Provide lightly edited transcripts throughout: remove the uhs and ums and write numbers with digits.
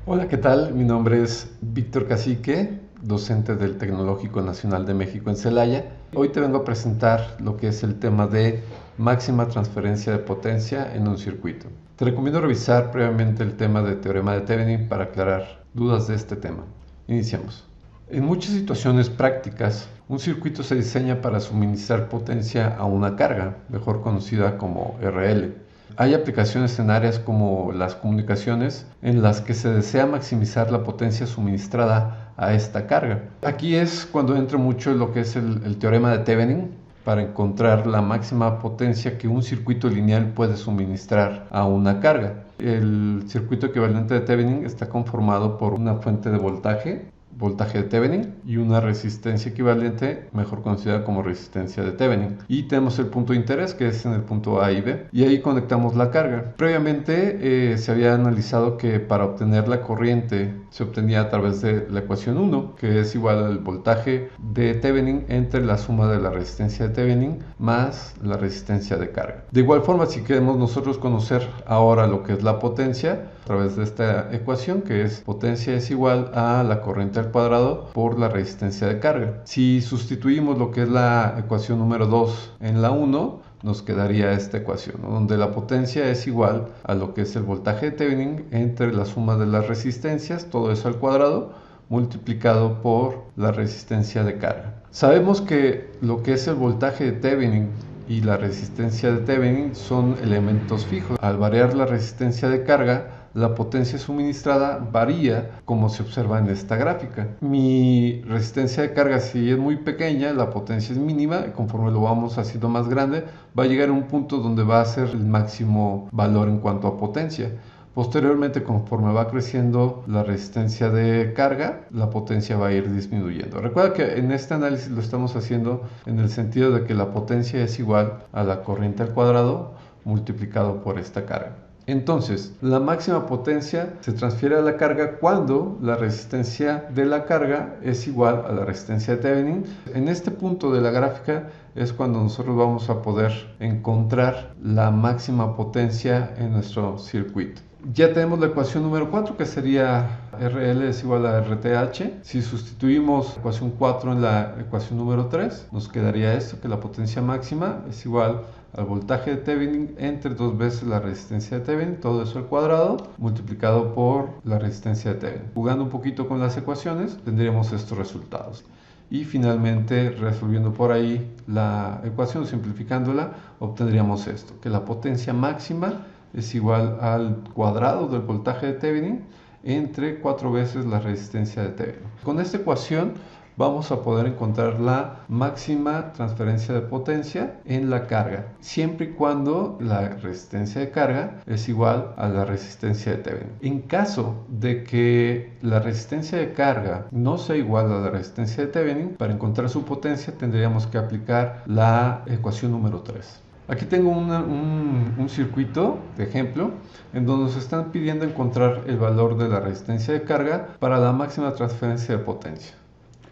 Hola, ¿qué tal? Mi nombre es Víctor Cacique, docente del Tecnológico Nacional de México en Celaya. Hoy te vengo a presentar lo que es el tema de máxima transferencia de potencia en un circuito. Te recomiendo revisar previamente el tema de teorema de Thevenin para aclarar dudas de este tema. Iniciamos. En muchas situaciones prácticas, un circuito se diseña para suministrar potencia a una carga, mejor conocida como RL. Hay aplicaciones en áreas como las comunicaciones en las que se desea maximizar la potencia suministrada a esta carga. Aquí es cuando entra mucho lo que es el teorema de Thevenin para encontrar la máxima potencia que un circuito lineal puede suministrar a una carga. El circuito equivalente de Thevenin está conformado por una fuente de voltaje de Thevenin y una resistencia equivalente, mejor conocida como resistencia de Thevenin. Y tenemos el punto de interés, que es en el punto A y B, y ahí conectamos la carga. Previamente se había analizado que para obtener la corriente se obtenía a través de la ecuación 1, que es igual al voltaje de Thevenin entre la suma de la resistencia de Thevenin más la resistencia de carga. De igual forma, si queremos nosotros conocer ahora lo que es la potencia, a través de esta ecuación, que es potencia es igual a la corriente al cuadrado por la resistencia de carga. Si sustituimos lo que es la ecuación número 2 en la 1, nos quedaría esta ecuación, ¿no? Donde la potencia es igual a lo que es el voltaje de Thevenin entre la suma de las resistencias, todo eso al cuadrado, multiplicado por la resistencia de carga. Sabemos que lo que es el voltaje de Thevenin y la resistencia de Thevenin son elementos fijos. Al variar la resistencia de carga, la potencia suministrada varía como se observa en esta gráfica. Mi resistencia de carga, si es muy pequeña, la potencia es mínima, y conforme lo vamos haciendo más grande, va a llegar a un punto donde va a ser el máximo valor en cuanto a potencia. Posteriormente, conforme va creciendo la resistencia de carga, la potencia va a ir disminuyendo. Recuerda que en este análisis lo estamos haciendo en el sentido de que la potencia es igual a la corriente al cuadrado multiplicado por esta carga. Entonces, la máxima potencia se transfiere a la carga cuando la resistencia de la carga es igual a la resistencia de Thevenin. En este punto de la gráfica es cuando nosotros vamos a poder encontrar la máxima potencia en nuestro circuito. Ya tenemos la ecuación número 4, que sería RL es igual a RTH. Si sustituimos la ecuación 4 en la ecuación número 3, nos quedaría esto, que la potencia máxima es igual al voltaje de Thevenin entre 2 veces la resistencia de Thevenin, todo eso al cuadrado, multiplicado por la resistencia de Thevenin. Jugando un poquito con las ecuaciones, tendríamos estos resultados. Y finalmente, resolviendo por ahí la ecuación, simplificándola, obtendríamos esto, que la potencia máxima es igual al cuadrado del voltaje de Thevenin entre 4 veces la resistencia de Thevenin. Con esta ecuación vamos a poder encontrar la máxima transferencia de potencia en la carga, siempre y cuando la resistencia de carga es igual a la resistencia de Thevenin. En caso de que la resistencia de carga no sea igual a la resistencia de Thevenin, para encontrar su potencia tendríamos que aplicar la ecuación número 3. Aquí tengo un circuito de ejemplo en donde nos están pidiendo encontrar el valor de la resistencia de carga para la máxima transferencia de potencia.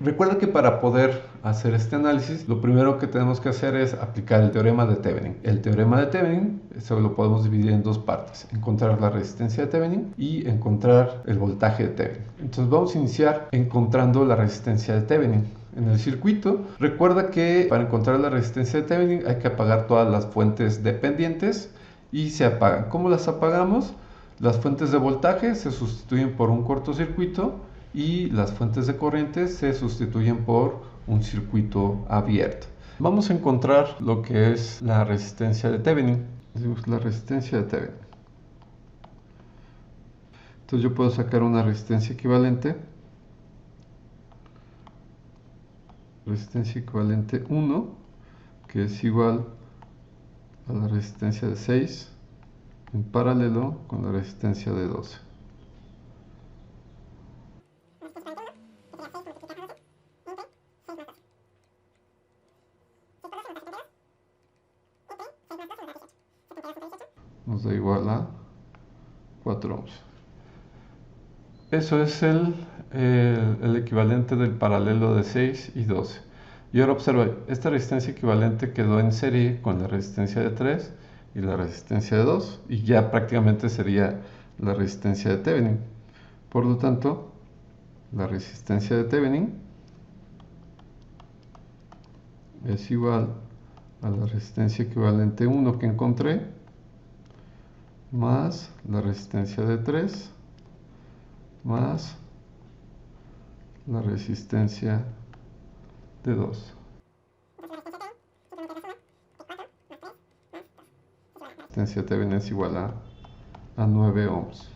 Recuerda que para poder hacer este análisis, lo primero que tenemos que hacer es aplicar el teorema de Thevenin. El teorema de Thevenin se lo podemos dividir en dos partes: encontrar la resistencia de Thevenin y encontrar el voltaje de Thevenin. Entonces vamos a iniciar encontrando la resistencia de Thevenin. En el circuito, recuerda que para encontrar la resistencia de Thevenin hay que apagar todas las fuentes dependientes y se apagan. ¿Cómo las apagamos? Las fuentes de voltaje se sustituyen por un cortocircuito y las fuentes de corriente se sustituyen por un circuito abierto. Vamos a encontrar lo que es la resistencia de Thevenin. La resistencia de Thevenin. Entonces yo puedo sacar una resistencia equivalente. Resistencia equivalente 1, que es igual a la resistencia de 6 en paralelo con la resistencia de 12. Nos da igual a 4 ohms. Eso es el equivalente del paralelo de 6 y 12. Y ahora observa, esta resistencia equivalente quedó en serie con la resistencia de 3 y la resistencia de 2, y ya prácticamente sería la resistencia de Thevenin. Por lo tanto, la resistencia de Thevenin es igual a la resistencia equivalente 1 que encontré, más la resistencia de 3, más la resistencia de 2. La resistencia de Thevenin es igual a 9 ohms.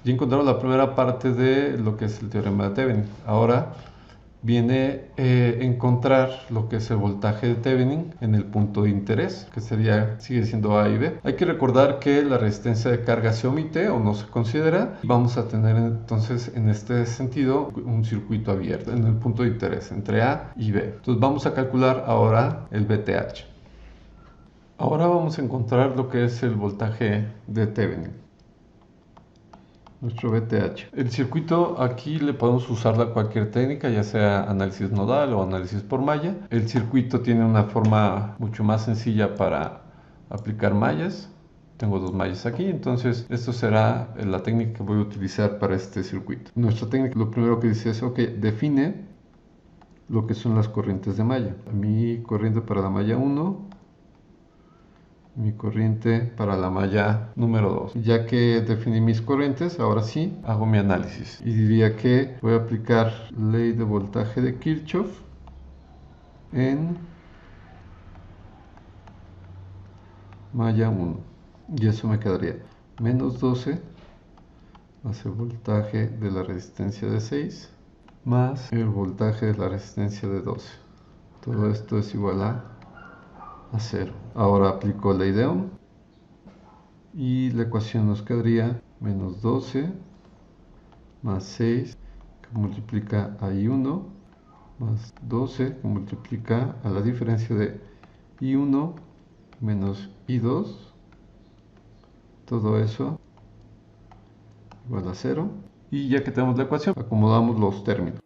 Ya encontramos la primera parte de lo que es el teorema de Thevenin. Ahora viene encontrar lo que es el voltaje de Thevenin en el punto de interés, que sigue siendo A y B. Hay que recordar que la resistencia de carga se omite o no se considera. Vamos a tener entonces en este sentido un circuito abierto en el punto de interés entre A y B. Entonces vamos a calcular ahora el VTH. Ahora vamos a encontrar lo que es el voltaje de Thevenin. Nuestro VTH. El circuito aquí le podemos usar cualquier técnica, ya sea análisis nodal o análisis por malla. El circuito tiene una forma mucho más sencilla para aplicar mallas. Tengo 2 mallas aquí, entonces esto será la técnica que voy a utilizar para este circuito. Nuestra técnica lo primero que dice es, ok, define lo que son las corrientes de malla. Mi corriente para la malla 1. Mi corriente para la malla número 2. Ya que definí mis corrientes, ahora sí hago mi análisis. Y diría que voy a aplicar ley de voltaje de Kirchhoff en malla 1. Y eso me quedaría menos 12 más el voltaje de la resistencia de 6 más el voltaje de la resistencia de 12. Todo esto es igual a 0. Ahora aplico ley de Ohm y la ecuación nos quedaría menos 12 más 6 que multiplica a I1 más 12 que multiplica a la diferencia de I1 menos I2, todo eso igual a 0. Y ya que tenemos la ecuación, acomodamos los términos.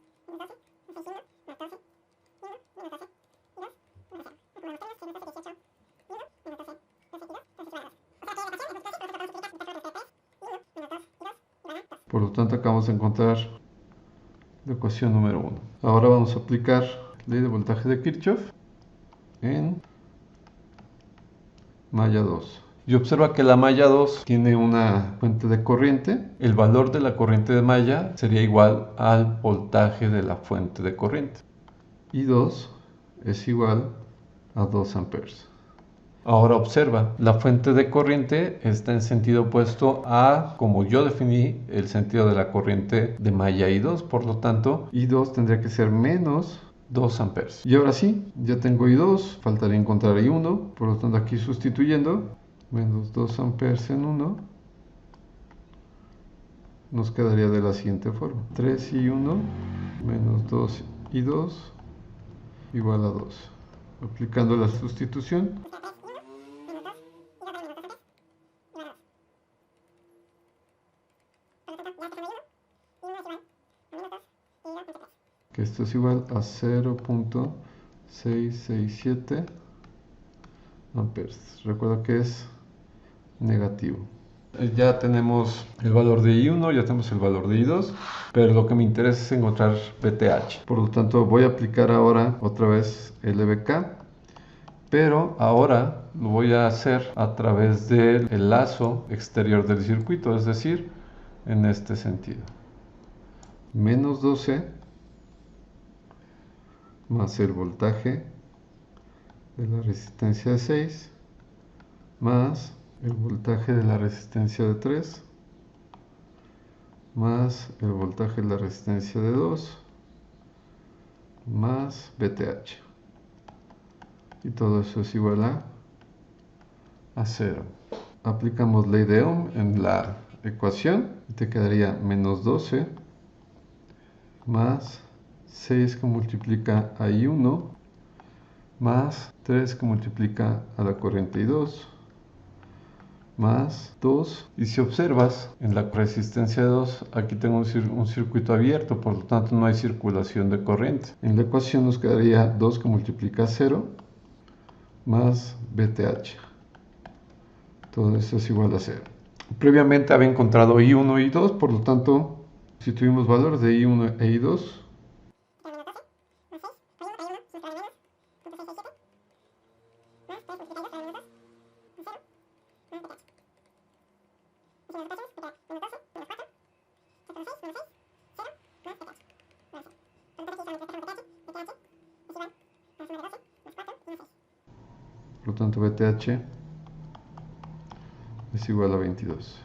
Por lo tanto, acabamos de encontrar la ecuación número 1. Ahora vamos a aplicar ley de voltaje de Kirchhoff en malla 2. Y observa que la malla 2 tiene una fuente de corriente. El valor de la corriente de malla sería igual al voltaje de la fuente de corriente. Y 2 es igual a 2 amperes. Ahora observa, la fuente de corriente está en sentido opuesto a como yo definí el sentido de la corriente de malla I2, por lo tanto I2 tendría que ser menos 2 amperes. Y ahora sí, ya tengo I2, faltaría encontrar I1, por lo tanto aquí sustituyendo, menos 2 amperes en 1, nos quedaría de la siguiente forma. 3I1 menos 2I2 igual a 2. Aplicando la sustitución. Que esto es igual a 0.667 amperes. Recuerda que es negativo. Ya tenemos el valor de I1, ya tenemos el valor de I2, pero lo que me interesa es encontrar VTH. Por lo tanto, voy a aplicar ahora otra vez LVK, pero ahora lo voy a hacer a través del lazo exterior del circuito, es decir, en este sentido. Menos 12 más el voltaje de la resistencia de 6 más el voltaje de la resistencia de 3 más el voltaje de la resistencia de 2 más VTH, y todo eso es igual a 0. Aplicamos ley de Ohm en la ecuación y te quedaría menos 12 más 6 que multiplica a I1 más 3 que multiplica a la corriente I2 más 2. Y si observas en la resistencia de 2, aquí tengo un circuito abierto, por lo tanto no hay circulación de corriente. En la ecuación nos quedaría 2 que multiplica a 0 más VTH. Todo eso es igual a 0. Previamente había encontrado I1 y I2, por lo tanto, si tuvimos valores de I1 e I2, por lo tanto BTH es igual a 22.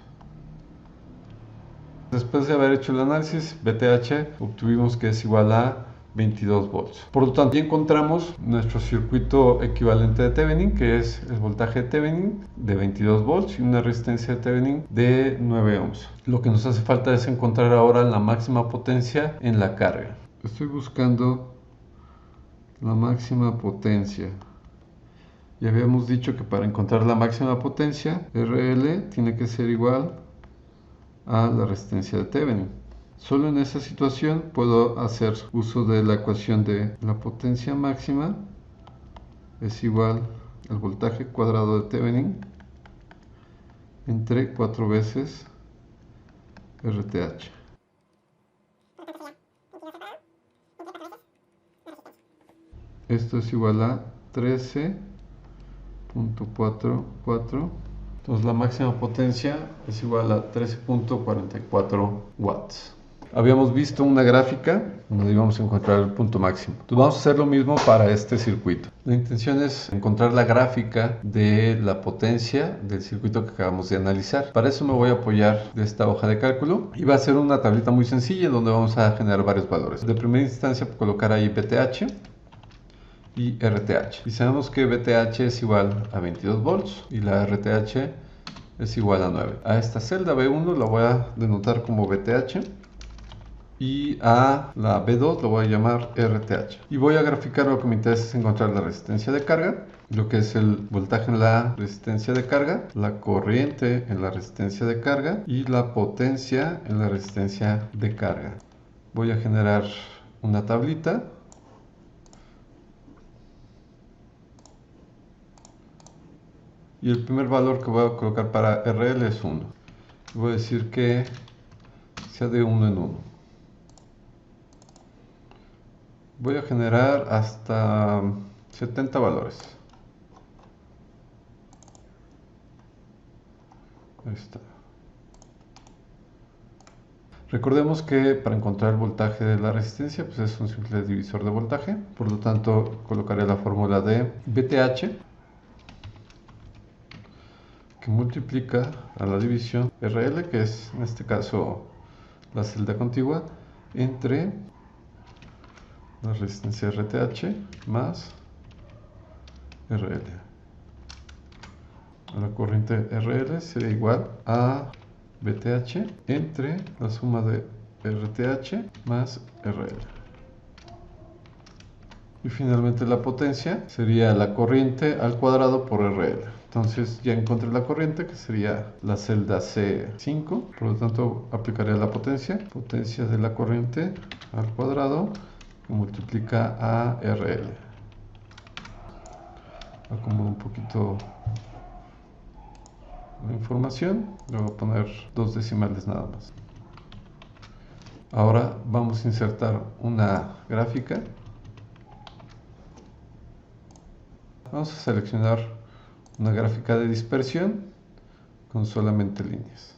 Después de haber hecho el análisis, BTH obtuvimos que es igual a 22 volts. Por lo tanto, ya encontramos nuestro circuito equivalente de Thevenin, que es el voltaje de Thevenin de 22 volts y una resistencia de Thevenin de 9 ohms. Lo que nos hace falta es encontrar ahora la máxima potencia en la carga. Estoy buscando la máxima potencia. Ya habíamos dicho que para encontrar la máxima potencia, RL tiene que ser igual a la resistencia de Thevenin. Solo en esa situación puedo hacer uso de la ecuación de la potencia máxima es igual al voltaje cuadrado de Thevenin entre 4 veces RTH. Esto es igual a 13.44. Entonces la máxima potencia es igual a 13.44 watts. Habíamos visto una gráfica donde íbamos a encontrar el punto máximo. Entonces vamos a hacer lo mismo para este circuito. La intención es encontrar la gráfica de la potencia del circuito que acabamos de analizar. Para eso me voy a apoyar de esta hoja de cálculo y va a ser una tablita muy sencilla donde vamos a generar varios valores. De primera instancia colocar ahí BTH y RTH. Y sabemos que BTH es igual a 22 volts y la RTH es igual a 9. A esta celda B1 la voy a denotar como BTH y a la B2 lo voy a llamar RTH. Y voy a graficar. Lo que me interesa es encontrar la resistencia de carga, lo que es el voltaje en la resistencia de carga, la corriente en la resistencia de carga y la potencia en la resistencia de carga. Voy a generar una tablita. Y el primer valor que voy a colocar para RL es 1. Voy a decir que sea de 1 en 1. Voy a generar hasta 70 valores. Ahí está. Recordemos que para encontrar el voltaje de la resistencia, pues es un simple divisor de voltaje. Por lo tanto, colocaré la fórmula de BTH, que multiplica a la división RL, que es en este caso la celda contigua, entre la resistencia RTH más RL. La corriente RL sería igual a BTH entre la suma de RTH más RL. Y finalmente la potencia sería la corriente al cuadrado por RL. Entonces ya encontré la corriente, que sería la celda C5. Por lo tanto aplicaré la potencia. Potencia de la corriente al cuadrado que multiplica a RL. Acomodo un poquito la información. Le voy a poner 2 decimales nada más. Ahora vamos a insertar una gráfica. Vamos a seleccionar una gráfica de dispersión con solamente líneas.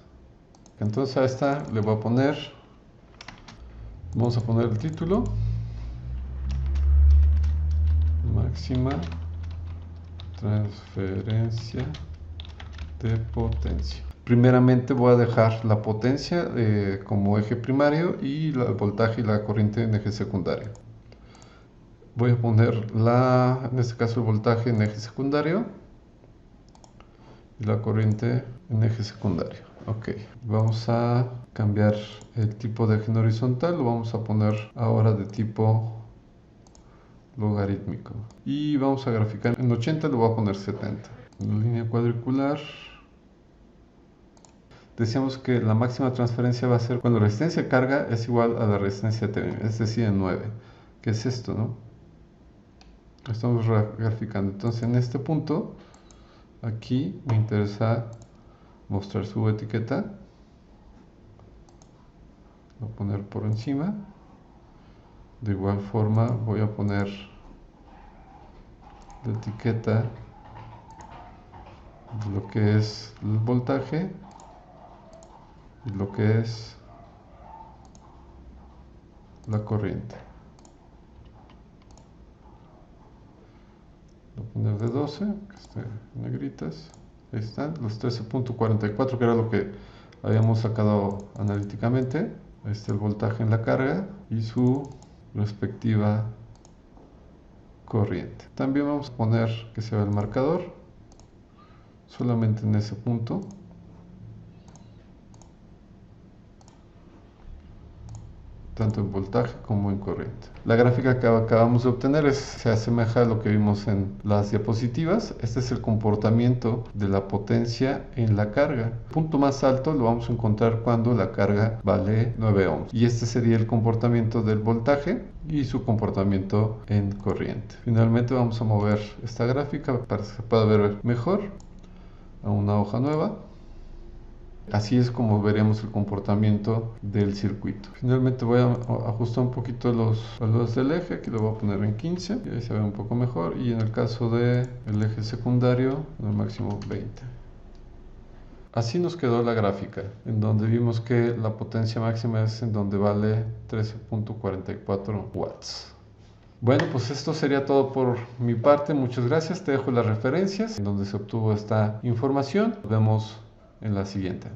Entonces a esta le voy a poner, vamos a poner el título: máxima transferencia de potencia. Primeramente voy a dejar la potencia como eje primario y el voltaje y la corriente en eje secundario. Voy a poner en este caso el voltaje en eje secundario y la corriente en eje secundario. Ok, vamos a cambiar el tipo de eje en horizontal, lo vamos a poner ahora de tipo logarítmico. Y vamos a graficar en 80, lo voy a poner 70. En la línea cuadricular decíamos que la máxima transferencia va a ser cuando la resistencia de carga es igual a la resistencia de Thevenin, es decir, en 9. ¿Qué es esto, no? Estamos graficando. Entonces en este punto aquí me interesa mostrar su etiqueta. Voy a poner por encima. De igual forma voy a poner la etiqueta de lo que es el voltaje y lo que es la corriente. Voy a poner de 12, que esté en negritas. Ahí están, los 13.44, que era lo que habíamos sacado analíticamente. Ahí está el voltaje en la carga y su respectiva corriente. También vamos a poner que se vea el marcador solamente en ese punto, tanto en voltaje como en corriente. La gráfica que acabamos de obtener se asemeja a lo que vimos en las diapositivas. Este es el comportamiento de la potencia en la carga. El punto más alto lo vamos a encontrar cuando la carga vale 9 ohms. Y este sería el comportamiento del voltaje y su comportamiento en corriente. Finalmente vamos a mover esta gráfica para que se pueda ver mejor a una hoja nueva. Así es como veríamos el comportamiento del circuito. Finalmente voy a ajustar un poquito los valores del eje. Aquí lo voy a poner en 15 y ahí se ve un poco mejor. Y en el caso del eje secundario, en el máximo 20. Así nos quedó la gráfica, en donde vimos que la potencia máxima es en donde vale 13.44 watts. Bueno, pues esto sería todo por mi parte. Muchas gracias. Te dejo las referencias en donde se obtuvo esta información. Nos vemos en la siguiente.